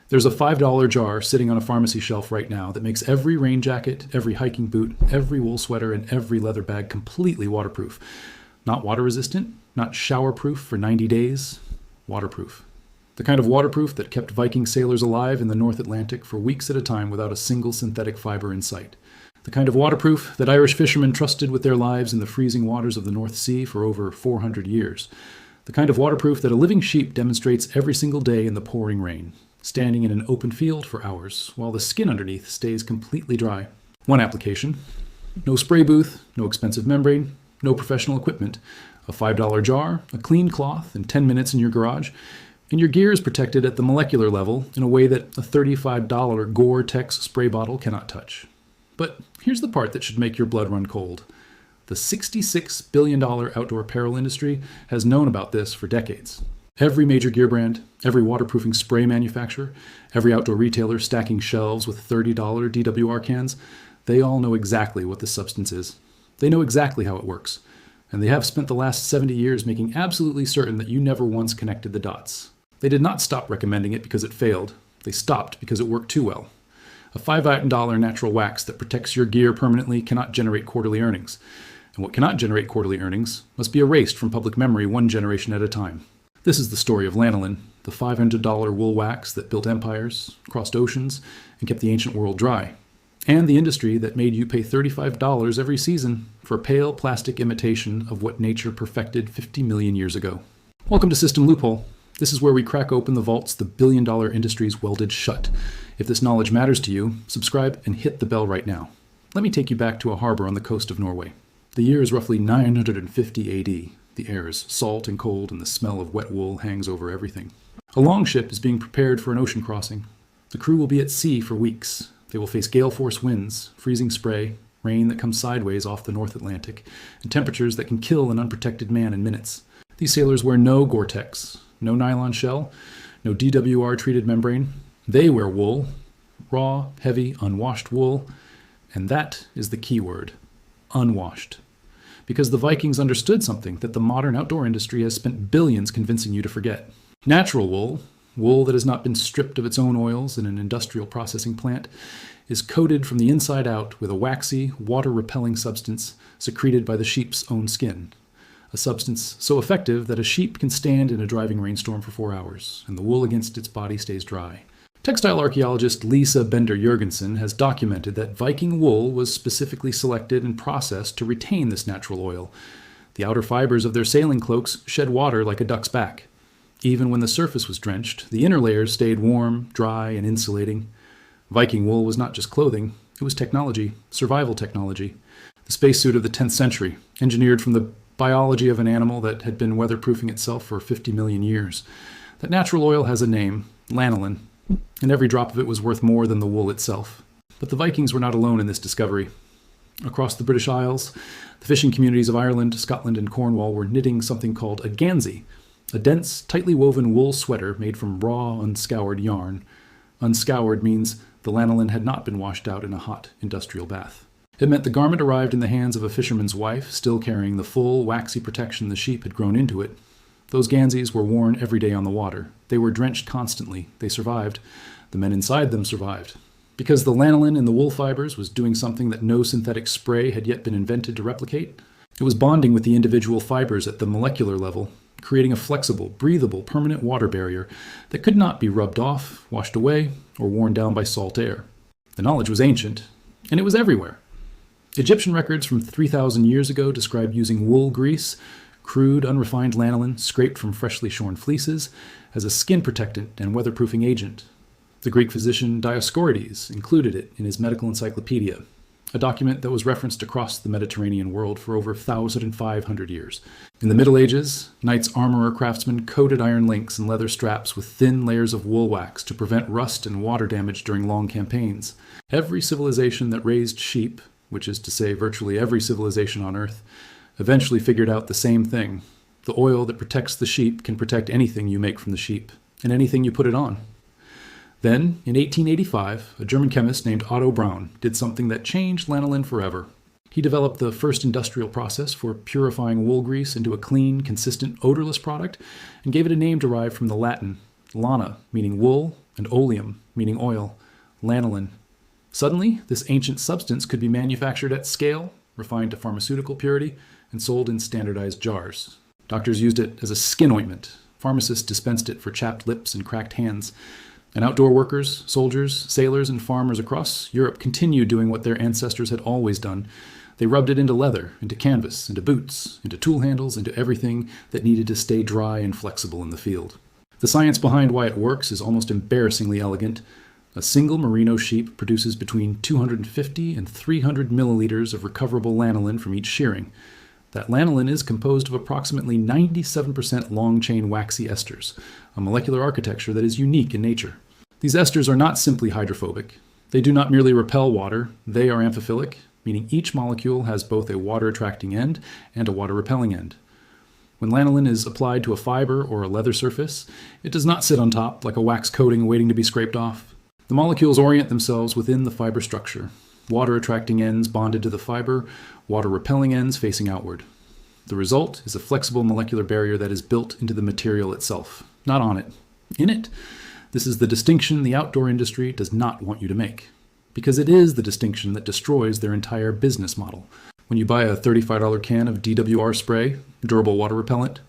There's a $5 jar sitting on a pharmacy shelf right now that makes every rain jacket, every hiking boot, every wool sweater, and every leather bag completely waterproof. Not water resistant, not shower proof for 90 days, waterproof. The kind of waterproof that kept Viking sailors alive in the North Atlantic for weeks at a time without a single synthetic fiber in sight. The kind of waterproof that Irish fishermen trusted with their lives in the freezing waters of the North Sea for over 400 years. The kind of waterproof that a living sheep demonstrates every single day in the pouring rain, standing in an open field for hours while the skin underneath stays completely dry. One application: no spray booth, no expensive membrane, no professional equipment, a $5 jar, a clean cloth, and 10 minutes in your garage, and your gear is protected at the molecular level in a way that a $35 Gore-Tex spray bottle cannot touch. But here's the part that should make your blood run cold. The $66 billion outdoor apparel industry has known about this for decades. Every major gear brand, every waterproofing spray manufacturer, every outdoor retailer stacking shelves with $30 DWR cans, they all know exactly what this substance is. They know exactly how it works. And they have spent the last 70 years making absolutely certain that you never once connected the dots. They did not stop recommending it because it failed. They stopped because it worked too well. A $5 natural wax that protects your gear permanently cannot generate quarterly earnings. And what cannot generate quarterly earnings must be erased from public memory one generation at a time. This is the story of lanolin, the $500 wool wax that built empires, crossed oceans, and kept the ancient world dry. And the industry that made you pay $35 every season for a pale plastic imitation of what nature perfected 50 million years ago. Welcome to System Loophole. This is where we crack open the vaults the billion-dollar industries welded shut. If this knowledge matters to you, subscribe and hit the bell right now. Let me take you back to a harbor on the coast of Norway. The year is roughly 950 AD. The air is salt and cold, and the smell of wet wool hangs over everything. A longship is being prepared for an ocean crossing. The crew will be at sea for weeks. They will face gale force winds, freezing spray, rain that comes sideways off the North Atlantic, and temperatures that can kill an unprotected man in minutes. These sailors wear no Gore-Tex, no nylon shell, no DWR-treated membrane. They wear wool, raw, heavy, unwashed wool, and that is the key word: unwashed. Because the Vikings understood something that the modern outdoor industry has spent billions convincing you to forget. Natural wool, wool that has not been stripped of its own oils in an industrial processing plant, is coated from the inside out with a waxy, water-repelling substance secreted by the sheep's own skin. A substance so effective that a sheep can stand in a driving rainstorm for 4 hours, and the wool against its body stays dry. Textile archaeologist Lisa Bender-Jurgensen has documented that Viking wool was specifically selected and processed to retain this natural oil. The outer fibers of their sailing cloaks shed water like a duck's back. Even when the surface was drenched, the inner layers stayed warm, dry, and insulating. Viking wool was not just clothing, it was technology, survival technology. The spacesuit of the 10th century, engineered from the biology of an animal that had been weatherproofing itself for 50 million years. That natural oil has a name, lanolin, and every drop of it was worth more than the wool itself. But the Vikings were not alone in this discovery. Across the British Isles, the fishing communities of Ireland, Scotland, and Cornwall were knitting something called a gansey, a dense, tightly woven wool sweater made from raw, unscoured yarn. Unscoured means the lanolin had not been washed out in a hot industrial bath. It meant the garment arrived in the hands of a fisherman's wife, still carrying the full, waxy protection the sheep had grown into it. Those ganseys were worn every day on the water. They were drenched constantly. They survived. The men inside them survived. Because the lanolin in the wool fibers was doing something that no synthetic spray had yet been invented to replicate, it was bonding with the individual fibers at the molecular level, creating a flexible, breathable, permanent water barrier that could not be rubbed off, washed away, or worn down by salt air. The knowledge was ancient, and it was everywhere. Egyptian records from 3,000 years ago describe using wool grease, crude, unrefined lanolin scraped from freshly shorn fleeces, as a skin protectant and weatherproofing agent. The Greek physician Dioscorides included it in his medical encyclopedia, a document that was referenced across the Mediterranean world for over 1,500 years. In the Middle Ages, knights' armorer craftsmen coated iron links and leather straps with thin layers of wool wax to prevent rust and water damage during long campaigns. Every civilization that raised sheep, which is to say virtually every civilization on Earth, eventually figured out the same thing. The oil that protects the sheep can protect anything you make from the sheep, and anything you put it on. Then, in 1885, a German chemist named Otto Braun did something that changed lanolin forever. He developed the first industrial process for purifying wool grease into a clean, consistent, odorless product, and gave it a name derived from the Latin, lana, meaning wool, and oleum, meaning oil, lanolin. Suddenly, this ancient substance could be manufactured at scale, refined to pharmaceutical purity, and sold in standardized jars. Doctors used it as a skin ointment. Pharmacists dispensed it for chapped lips and cracked hands. And outdoor workers, soldiers, sailors, and farmers across Europe continued doing what their ancestors had always done. They rubbed it into leather, into canvas, into boots, into tool handles, into everything that needed to stay dry and flexible in the field. The science behind why it works is almost embarrassingly elegant. A single merino sheep produces between 250 and 300 milliliters of recoverable lanolin from each shearing. That lanolin is composed of approximately 97% long-chain waxy esters, a molecular architecture that is unique in nature. These esters are not simply hydrophobic. They do not merely repel water, they are amphiphilic, meaning each molecule has both a water-attracting end and a water-repelling end. When lanolin is applied to a fiber or a leather surface, it does not sit on top like a wax coating waiting to be scraped off. The molecules orient themselves within the fiber structure. Water-attracting ends bonded to the fiber, water-repelling ends facing outward. The result is a flexible molecular barrier that is built into the material itself, not on it. In it. This is the distinction the outdoor industry does not want you to make, because it is the distinction that destroys their entire business model. When you buy a $35 can of DWR spray, durable water repellent,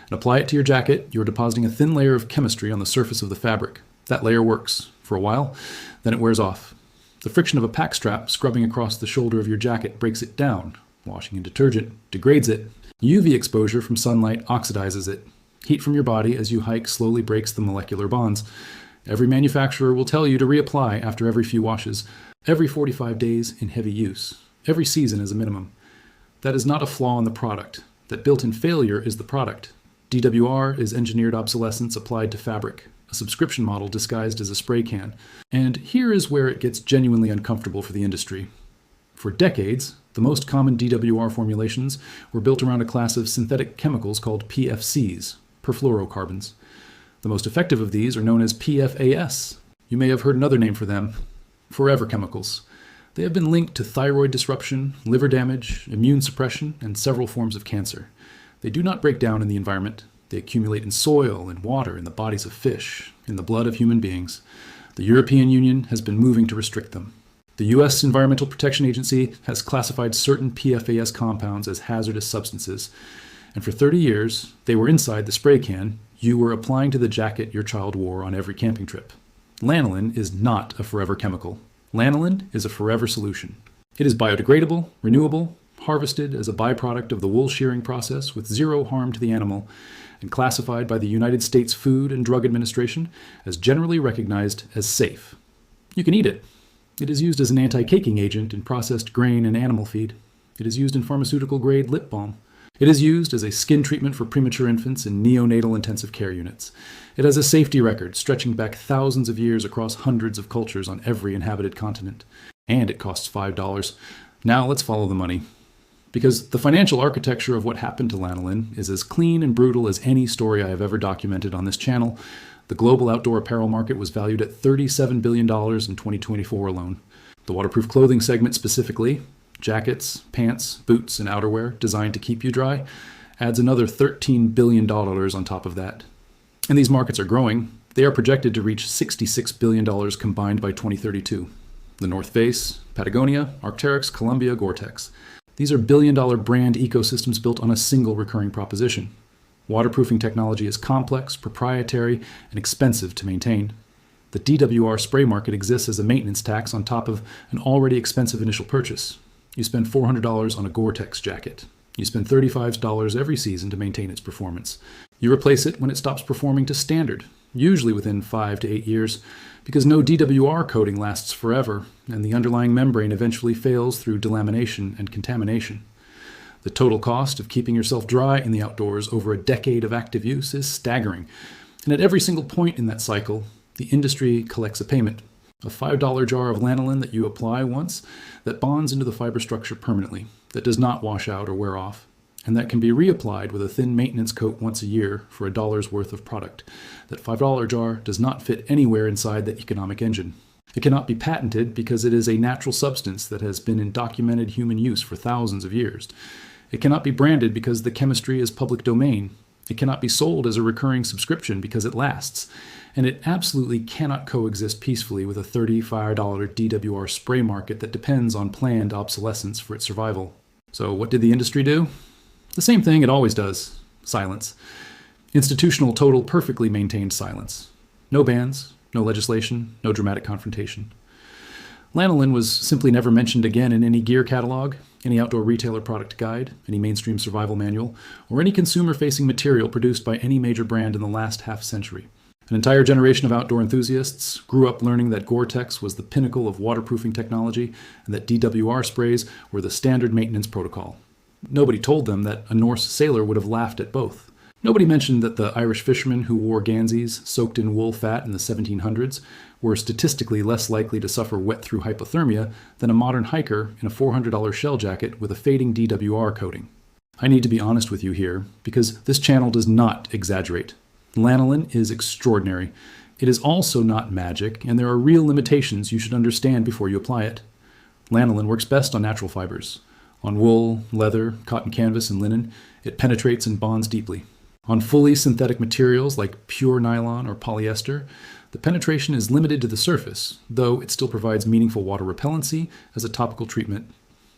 and apply it to your jacket, you're depositing a thin layer of chemistry on the surface of the fabric. That layer works for a while, then it wears off. The friction of a pack strap scrubbing across the shoulder of your jacket breaks it down. Washing in detergent degrades it. UV exposure from sunlight oxidizes it. Heat from your body as you hike slowly breaks the molecular bonds. Every manufacturer will tell you to reapply after every few washes, every 45 days in heavy use, every season as a minimum. That is not a flaw in the product. That built-in failure is the product. DWR is engineered obsolescence applied to fabric, a subscription model disguised as a spray can. And here is where it gets genuinely uncomfortable for the industry. For decades, the most common DWR formulations were built around a class of synthetic chemicals called PFCs, perfluorocarbons. The most effective of these are known as PFAS. You may have heard another name for them, forever chemicals. They have been linked to thyroid disruption, liver damage, immune suppression, and several forms of cancer. They do not break down in the environment. They accumulate in soil, in water, in the bodies of fish, in the blood of human beings. The European Union has been moving to restrict them. The U.S. Environmental Protection Agency has classified certain PFAS compounds as hazardous substances, and for 30 years, they were inside the spray can you were applying to the jacket your child wore on every camping trip. Lanolin is not a forever chemical. Lanolin is a forever solution. It is biodegradable, renewable, harvested as a byproduct of the wool shearing process with zero harm to the animal, and classified by the United States Food and Drug Administration as generally recognized as safe. You can eat it. It is used as an anti-caking agent in processed grain and animal feed. It is used in pharmaceutical-grade lip balm. It is used as a skin treatment for premature infants in neonatal intensive care units. It has a safety record stretching back thousands of years across hundreds of cultures on every inhabited continent. And it costs $5. Now let's follow the money. Because the financial architecture of what happened to lanolin is as clean and brutal as any story I have ever documented on this channel. The global outdoor apparel market was valued at $37 billion in 2024 alone. The waterproof clothing segment specifically, jackets, pants, boots, and outerwear designed to keep you dry, adds another $13 billion on top of that. And these markets are growing. They are projected to reach $66 billion combined by 2032. The North Face, Patagonia, Arc'teryx, Columbia, Gore-Tex. These are billion-dollar brand ecosystems built on a single recurring proposition. Waterproofing technology is complex, proprietary, and expensive to maintain. The DWR spray market exists as a maintenance tax on top of an already expensive initial purchase. You spend $400 on a Gore-Tex jacket. You spend $35 every season to maintain its performance. You replace it when it stops performing to standard, usually within 5 to 8 years, because no DWR coating lasts forever, and the underlying membrane eventually fails through delamination and contamination. The total cost of keeping yourself dry in the outdoors over a decade of active use is staggering, and at every single point in that cycle, the industry collects a payment. A $5 jar of lanolin that you apply once that bonds into the fiber structure permanently, that does not wash out or wear off, and that can be reapplied with a thin maintenance coat once a year for $1 worth of product. That $5 jar does not fit anywhere inside the economic engine. It cannot be patented because it is a natural substance that has been in documented human use for thousands of years. It cannot be branded because the chemistry is public domain. It cannot be sold as a recurring subscription because it lasts, and it absolutely cannot coexist peacefully with a $35 DWR spray market that depends on planned obsolescence for its survival. So what did the industry do? The same thing it always does: silence. Institutional Total perfectly maintained silence. No bans, no legislation, no dramatic confrontation. Lanolin was simply never mentioned again in any gear catalog, any outdoor retailer product guide, any mainstream survival manual, or any consumer-facing material produced by any major brand in the last half-century. An entire generation of outdoor enthusiasts grew up learning that Gore-Tex was the pinnacle of waterproofing technology and that DWR sprays were the standard maintenance protocol. Nobody told them that a Norse sailor would have laughed at both. Nobody mentioned that the Irish fishermen who wore ganseys soaked in wool fat in the 1700s were statistically less likely to suffer wet-through hypothermia than a modern hiker in a $400 shell jacket with a fading DWR coating. I need to be honest with you here, because this channel does not exaggerate. Lanolin is extraordinary. It is also not magic, and there are real limitations you should understand before you apply it. Lanolin works best on natural fibers. On wool, leather, cotton canvas, and linen, it penetrates and bonds deeply. On fully synthetic materials like pure nylon or polyester, the penetration is limited to the surface, though it still provides meaningful water repellency as a topical treatment.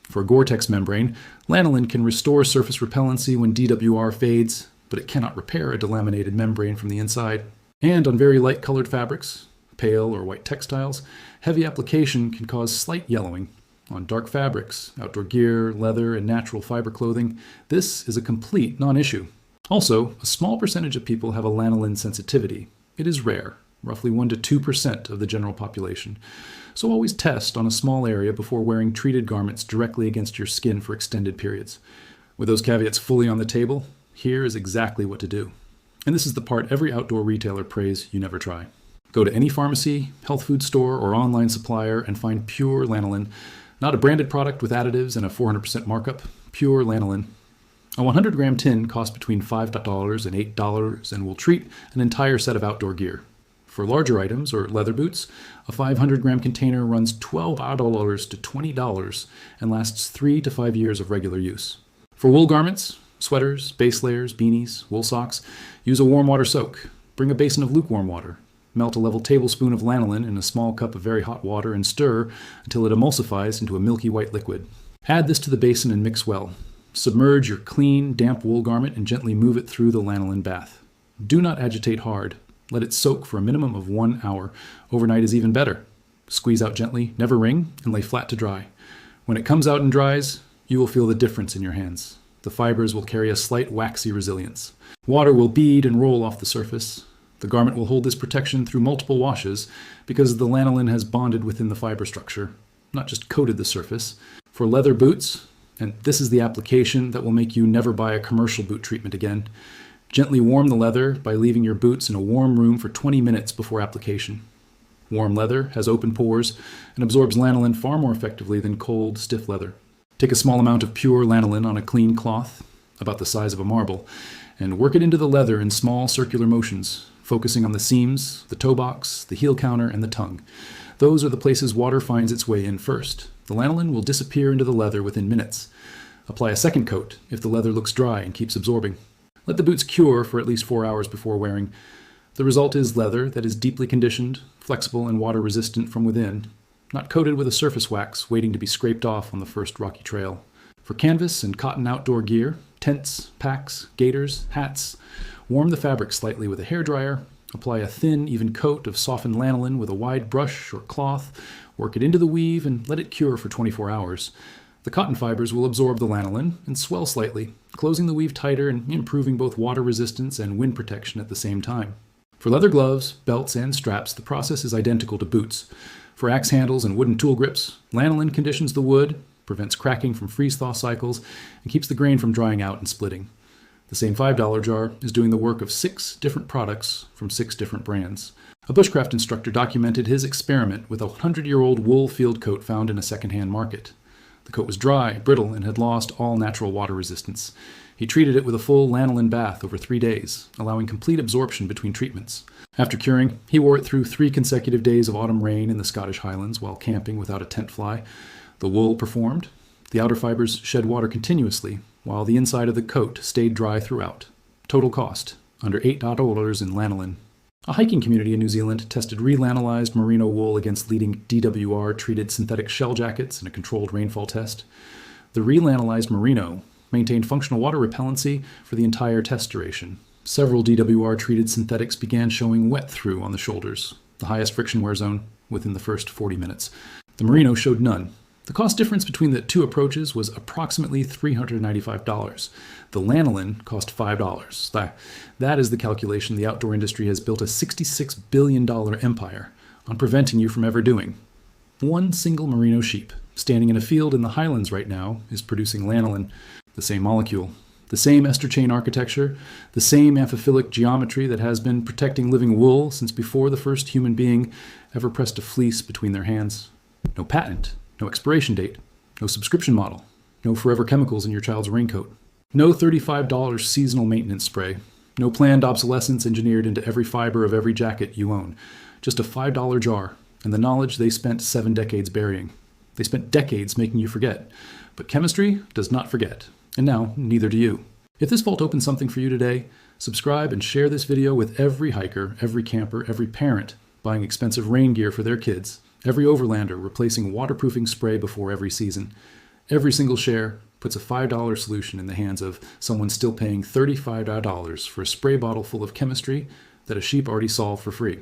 For a Gore-Tex membrane, lanolin can restore surface repellency when DWR fades, but it cannot repair a delaminated membrane from the inside. And on very light-colored fabrics, pale or white textiles, heavy application can cause slight yellowing. On dark fabrics, outdoor gear, leather, and natural fiber clothing, this is a complete non-issue. Also, a small percentage of people have a lanolin sensitivity. It is rare, roughly 1 to 2% of the general population. So always test on a small area before wearing treated garments directly against your skin for extended periods. With those caveats fully on the table, here is exactly what to do. And this is the part every outdoor retailer prays you never try. Go to any pharmacy, health food store, or online supplier and find pure lanolin, not a branded product with additives and a 400% markup, pure lanolin. A 100-gram tin costs between $5 and $8 and will treat an entire set of outdoor gear. For larger items or leather boots, a 500-gram container runs $12 to $20 and lasts 3 to 5 years of regular use. For wool garments, sweaters, base layers, beanies, wool socks, use a warm water soak. Bring a basin of lukewarm water. Melt a level tablespoon of lanolin in a small cup of very hot water and stir until it emulsifies into a milky white liquid. Add this to the basin and mix well. Submerge your clean, damp wool garment and gently move it through the lanolin bath. Do not agitate hard. Let it soak for a minimum of 1 hour. Overnight is even better. Squeeze out gently, never wring, and lay flat to dry. When it comes out and dries, you will feel the difference in your hands. The fibers will carry a slight waxy resilience. Water will bead and roll off the surface. The garment will hold this protection through multiple washes because the lanolin has bonded within the fiber structure, not just coated the surface. For leather boots, and this is the application that will make you never buy a commercial boot treatment again, gently warm the leather by leaving your boots in a warm room for 20 minutes before application. Warm leather has open pores and absorbs lanolin far more effectively than cold, stiff leather. Take a small amount of pure lanolin on a clean cloth, about the size of a marble, and work it into the leather in small circular motions, focusing on the seams, the toe box, the heel counter, and the tongue. Those are the places water finds its way in first. The lanolin will disappear into the leather within minutes. Apply a second coat if the leather looks dry and keeps absorbing. Let the boots cure for at least 4 hours before wearing. The result is leather that is deeply conditioned, flexible, and water-resistant from within, not coated with a surface wax waiting to be scraped off on the first rocky trail. For canvas and cotton outdoor gear, tents, packs, gaiters, hats, warm the fabric slightly with a hairdryer, apply a thin, even coat of softened lanolin with a wide brush or cloth, work it into the weave, and let it cure for 24 hours. The cotton fibers will absorb the lanolin and swell slightly, closing the weave tighter and improving both water resistance and wind protection at the same time. For leather gloves, belts, and straps, the process is identical to boots. For axe handles and wooden tool grips, lanolin conditions the wood, prevents cracking from freeze-thaw cycles, and keeps the grain from drying out and splitting. The same $5 jar is doing the work of 6 different products from 6 different brands. A bushcraft instructor documented his experiment with a 100-year-old wool field coat found in a secondhand market. The coat was dry, brittle, and had lost all natural water resistance. He treated it with a full lanolin bath over 3 days, allowing complete absorption between treatments. After curing, he wore it through 3 consecutive days of autumn rain in the Scottish Highlands while camping without a tent fly. The wool performed. The outer fibers shed water continuously, while the inside of the coat stayed dry throughout. Total cost, under $8 in lanolin. A hiking community in New Zealand tested relanolized merino wool against leading DWR-treated synthetic shell jackets in a controlled rainfall test. The relanolized merino maintained functional water repellency for the entire test duration. Several DWR-treated synthetics began showing wet-through on the shoulders, the highest friction wear zone, within the first 40 minutes. The merino showed none. The cost difference between the two approaches was approximately $395. The lanolin cost $5. That is the calculation the outdoor industry has built a $66 billion empire on preventing you from ever doing. One single merino sheep, standing in a field in the highlands right now, is producing lanolin, the same molecule, the same ester chain architecture, the same amphiphilic geometry that has been protecting living wool since before the first human being ever pressed a fleece between their hands. No patent. No expiration date, no subscription model, no forever chemicals in your child's raincoat, no $35 seasonal maintenance spray, no planned obsolescence engineered into every fiber of every jacket you own, just a $5 jar and the knowledge they spent 7 decades burying. They spent decades making you forget, but chemistry does not forget, and now neither do you. If this vault opened something for you today, subscribe and share this video with every hiker, every camper, every parent buying expensive rain gear for their kids, every overlander replacing waterproofing spray before every season. Every single share puts a $5 solution in the hands of someone still paying $35 for a spray bottle full of chemistry that a sheep already solved for free.